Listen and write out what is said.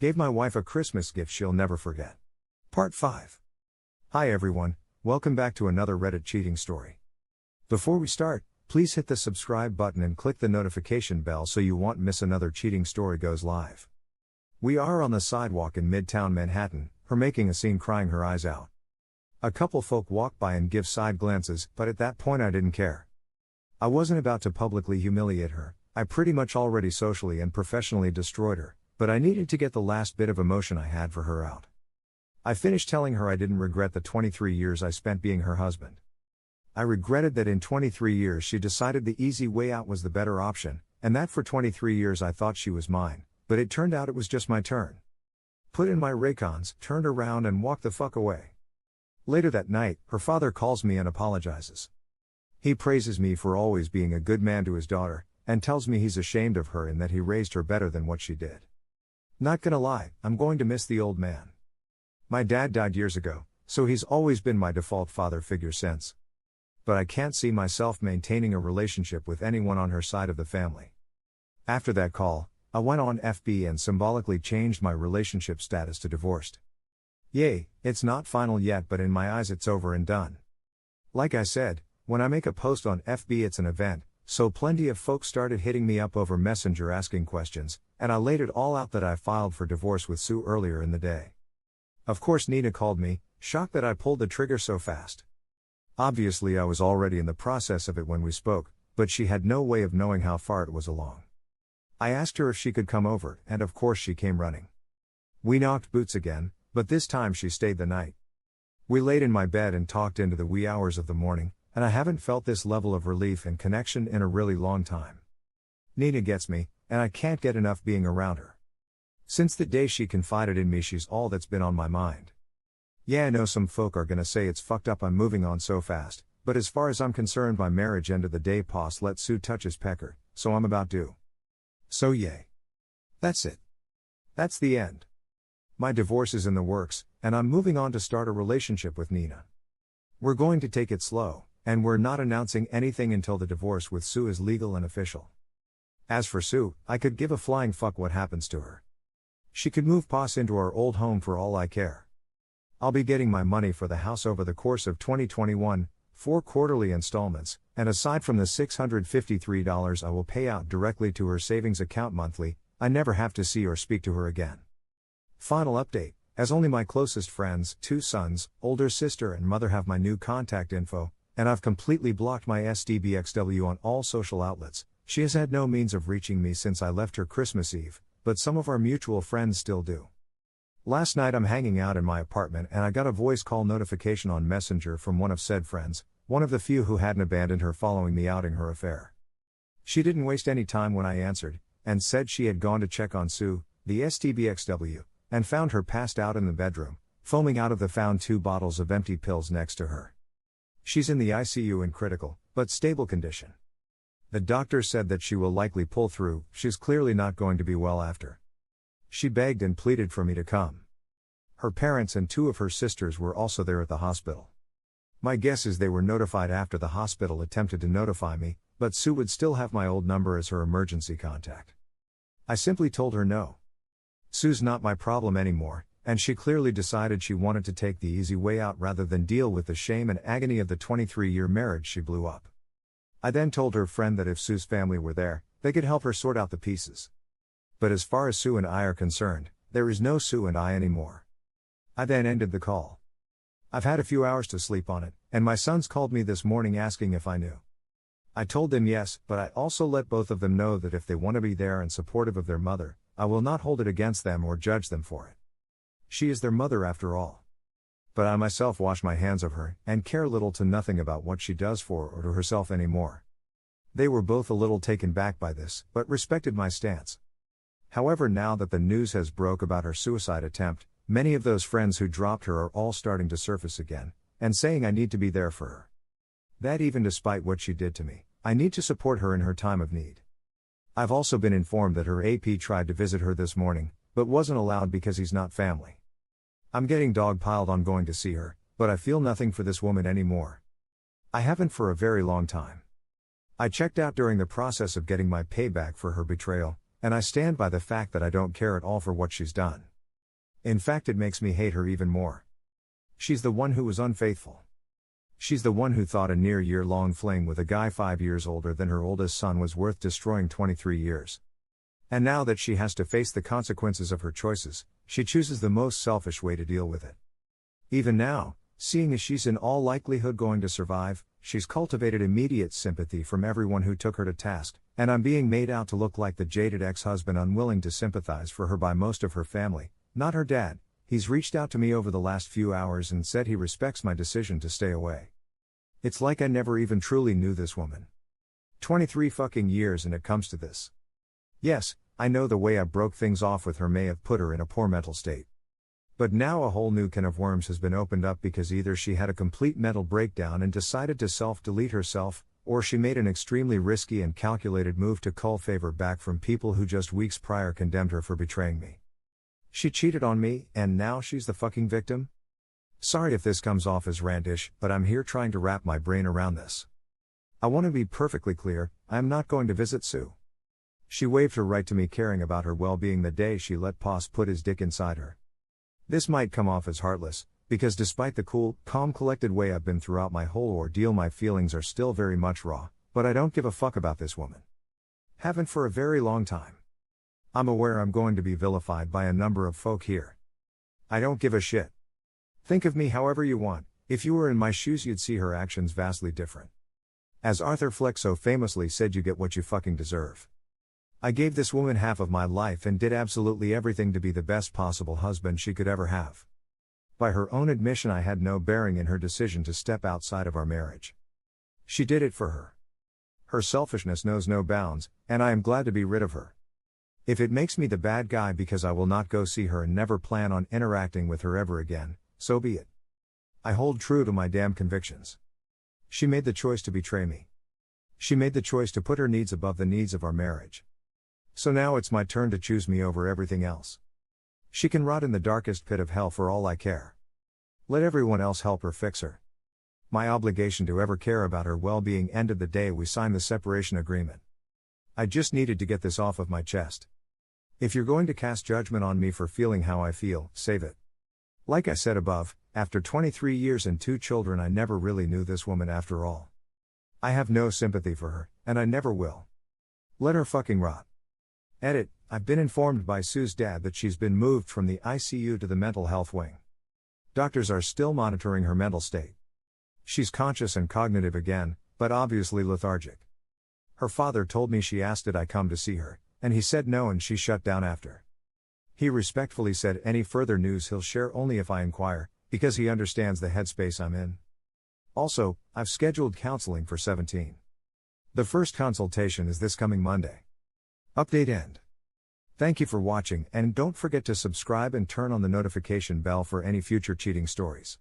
Gave my wife a Christmas gift she'll never forget. Part 5. Hi everyone, welcome back to another Reddit cheating story. Before we start, please hit the subscribe button and click the notification bell so you won't miss another cheating story goes live. We are on the sidewalk in Midtown Manhattan, her making a scene crying her eyes out. A couple folk walk by and give side glances, but at that point I didn't care. I wasn't about to publicly humiliate her, I pretty much already socially and professionally destroyed her, but I needed to get the last bit of emotion I had for her out. I finished telling her I didn't regret the 23 years I spent being her husband. I regretted that in 23 years she decided the easy way out was the better option, and that for 23 years I thought she was mine, but it turned out it was just my turn. Put in my Raycons, turned around and walked the fuck away. Later that night, her father calls me and apologizes. He praises me for always being a good man to his daughter, and tells me he's ashamed of her and that he raised her better than what she did. Not gonna lie, I'm going to miss the old man. My dad died years ago, so he's always been my default father figure since. But I can't see myself maintaining a relationship with anyone on her side of the family. After that call, I went on FB and symbolically changed my relationship status to divorced. Yay, it's not final yet, but in my eyes it's over and done. Like I said, when I make a post on FB it's an event, so plenty of folks started hitting me up over Messenger asking questions, and I laid it all out that I filed for divorce with Sue earlier in the day. Of course Nina called me, shocked that I pulled the trigger so fast. Obviously I was already in the process of it when we spoke, but she had no way of knowing how far it was along. I asked her if she could come over, and of course she came running. We knocked boots again, but this time she stayed the night. We laid in my bed and talked into the wee hours of the morning, and I haven't felt this level of relief and connection in a really long time. Nina gets me, and I can't get enough being around her. Since the day she confided in me, she's all that's been on my mind. Yeah, I know some folk are gonna say it's fucked up I'm moving on so fast, but as far as I'm concerned my marriage ended the day Poss let Sue touch his pecker, so I'm about due. So yay. That's it. That's the end. My divorce is in the works, and I'm moving on to start a relationship with Nina. We're going to take it slow, and we're not announcing anything until the divorce with Sue is legal and official. As for Sue, I could give a flying fuck what happens to her. She could move Poss into our old home for all I care. I'll be getting my money for the house over the course of 2021, 4 quarterly installments, and aside from the $653 I will pay out directly to her savings account monthly, I never have to see or speak to her again. Final update, as only my closest friends, 2 sons, older sister and mother have my new contact info, and I've completely blocked my SDBXW on all social outlets. She has had no means of reaching me since I left her Christmas Eve, but some of our mutual friends still do. Last night I'm hanging out in my apartment and I got a voice call notification on Messenger from one of said friends, one of the few who hadn't abandoned her following me outing her affair. She didn't waste any time when I answered, and said she had gone to check on Sue, the SDBXW, and found her passed out in the bedroom, foaming out of the found 2 bottles of empty pills next to her. She's in the ICU in critical, but stable condition. The doctor said that she will likely pull through, she's clearly not going to be well after. She begged and pleaded for me to come. Her parents and 2 of her sisters were also there at the hospital. My guess is they were notified after the hospital attempted to notify me, but Sue would still have my old number as her emergency contact. I simply told her no. Sue's not my problem anymore, and she clearly decided she wanted to take the easy way out rather than deal with the shame and agony of the 23-year marriage she blew up. I then told her friend that if Sue's family were there, they could help her sort out the pieces. But as far as Sue and I are concerned, there is no Sue and I anymore. I then ended the call. I've had a few hours to sleep on it, and my sons called me this morning asking if I knew. I told them yes, but I also let both of them know that if they want to be there and supportive of their mother, I will not hold it against them or judge them for it. She is their mother after all. But I myself wash my hands of her, and care little to nothing about what she does for or to herself anymore. They were both a little taken back by this, but respected my stance. However, now that the news has broke about her suicide attempt, many of those friends who dropped her are all starting to surface again, and saying I need to be there for her. That even despite what she did to me, I need to support her in her time of need. I've also been informed that her AP tried to visit her this morning, but wasn't allowed because he's not family. I'm getting dogpiled on going to see her, but I feel nothing for this woman anymore. I haven't for a very long time. I checked out during the process of getting my payback for her betrayal, and I stand by the fact that I don't care at all for what she's done. In fact, it makes me hate her even more. She's the one who was unfaithful. She's the one who thought a near year-long fling with a guy 5 years older than her oldest son was worth destroying 23 years. And now that she has to face the consequences of her choices, she chooses the most selfish way to deal with it. Even now, seeing as she's in all likelihood going to survive, she's cultivated immediate sympathy from everyone who took her to task, and I'm being made out to look like the jaded ex-husband unwilling to sympathize for her by most of her family, not her dad. He's reached out to me over the last few hours and said he respects my decision to stay away. It's like I never even truly knew this woman. 23 fucking years and it comes to this. Yes, I know the way I broke things off with her may have put her in a poor mental state. But now a whole new can of worms has been opened up because either she had a complete mental breakdown and decided to self-delete herself, or she made an extremely risky and calculated move to cull favor back from people who just weeks prior condemned her for betraying me. She cheated on me, and now she's the fucking victim? Sorry if this comes off as randish, but I'm here trying to wrap my brain around this. I want to be perfectly clear, I am not going to visit Sue. She waived her right to me caring about her well-being the day she let Poss put his dick inside her. This might come off as heartless, because despite the cool, calm, collected way I've been throughout my whole ordeal, my feelings are still very much raw, but I don't give a fuck about this woman. Haven't for a very long time. I'm aware I'm going to be vilified by a number of folk here. I don't give a shit. Think of me however you want. If you were in my shoes you'd see her actions vastly different. As Arthur Fleck so famously said, you get what you fucking deserve. I gave this woman half of my life and did absolutely everything to be the best possible husband she could ever have. By her own admission, I had no bearing in her decision to step outside of our marriage. She did it for her. Her selfishness knows no bounds, and I am glad to be rid of her. If it makes me the bad guy because I will not go see her and never plan on interacting with her ever again, so be it. I hold true to my damn convictions. She made the choice to betray me. She made the choice to put her needs above the needs of our marriage. So now it's my turn to choose me over everything else. She can rot in the darkest pit of hell for all I care. Let everyone else help her fix her. My obligation to ever care about her well-being ended the day we signed the separation agreement. I just needed to get this off of my chest. If you're going to cast judgment on me for feeling how I feel, save it. Like I said above, after 23 years and 2 children, I never really knew this woman after all. I have no sympathy for her, and I never will. Let her fucking rot. Edit, I've been informed by Sue's dad that she's been moved from the ICU to the mental health wing. Doctors are still monitoring her mental state. She's conscious and cognitive again, but obviously lethargic. Her father told me she asked did I come to see her, and he said no, and she shut down after. He respectfully said any further news he'll share only if I inquire, because he understands the headspace I'm in. Also, I've scheduled counseling for 17. The first consultation is this coming Monday. Update end. Thank you for watching, and don't forget to subscribe and turn on the notification bell for any future cheating stories.